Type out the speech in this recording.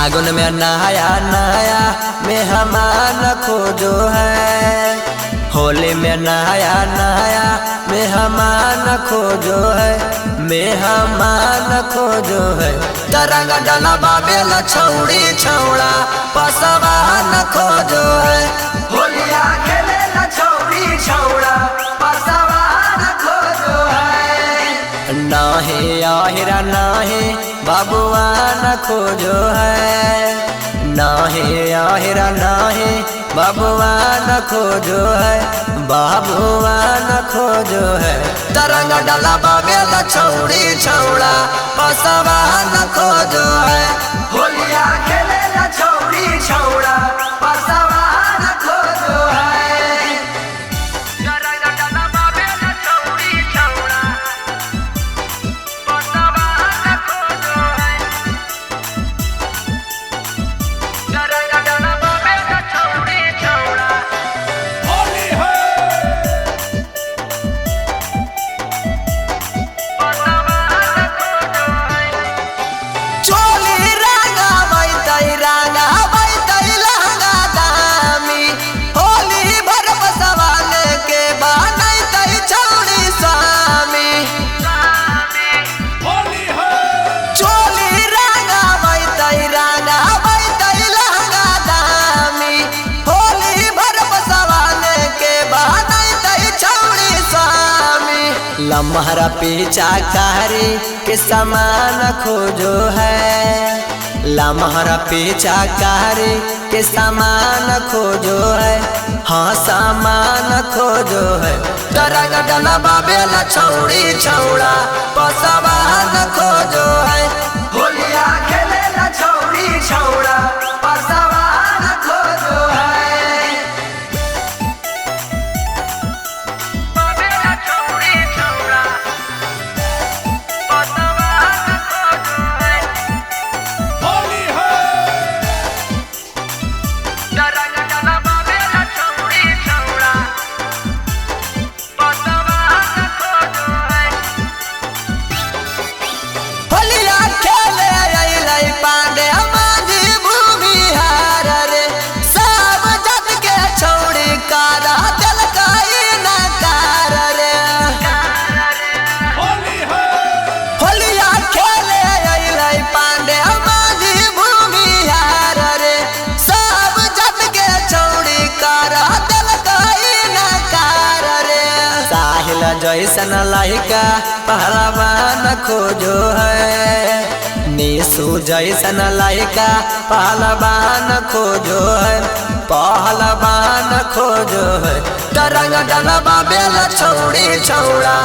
फागुन में नया नया मेहमान खोजो है, होली में नया नया मेहमान खोजो है, मेहमान खोजो है। तरंग डलबा बेला छौड़ी छौड़ा पसवान खोजो है, होलिया खेले ला छौड़ी छौड़ा पसवान खोजो है। नाहे आहिरा नाहे बाबुआन खोजो है, नाहे आहिरा नाहे बाबुआन खोजो है, बाबुआन खोजो है। तरंग डलबा बेला छौड़ी छौड़ा पसवान खोजो है, होलिया खेले ला छौड़ी छौड़ा पसवान खोजो है। तरंग डलबा बेला छौड़ी छौड़ा पसवान खोजो है, तरंग डलबा बेला छौड़ी छौड़ा होली है पसवान खोजो है। चोली रंगा बैतई लहंगा दामी, होली भर पसवान के बनैतई छौड़ी स्वामी। होली है चोली रंगा बैतई लहंगा दामी, होली भर पसवान के बनैतई छौड़ी स्वामी। लम्हरा पीछा कारी के समान खोजो है, लम्हरा पीछा कारी के सामान खोजो है, हाँ सामान खोजो है। तरंग डलबा बेला छौड़ी छौड़ा पसवान खोजो है, होलिया खेले ला छौड़ी छौड़ा पसवान खोजो है। बेला छौड़ी छौड़ा पसवान खोजो है, होली है तरंग डलबा बेला छौड़ी छौड़ा पसवान खोजो है। होलिया खेले अइलै पांडे माझी भूमिहार रे, सब जग के छौड़ी कारा देलकै नकार रे। होली है होलिया खेले अइलै पांडे माझी भूमिहार रे, सब जग के छौड़ी कारा देलकै नकार रे। साहिल जैसन लइका पहलवान खोजो है, निशु जैसन लइका पहलवान खोजो है, पहलवान खोजो है। तरंग डलबा बेला छौड़ी छौड़ा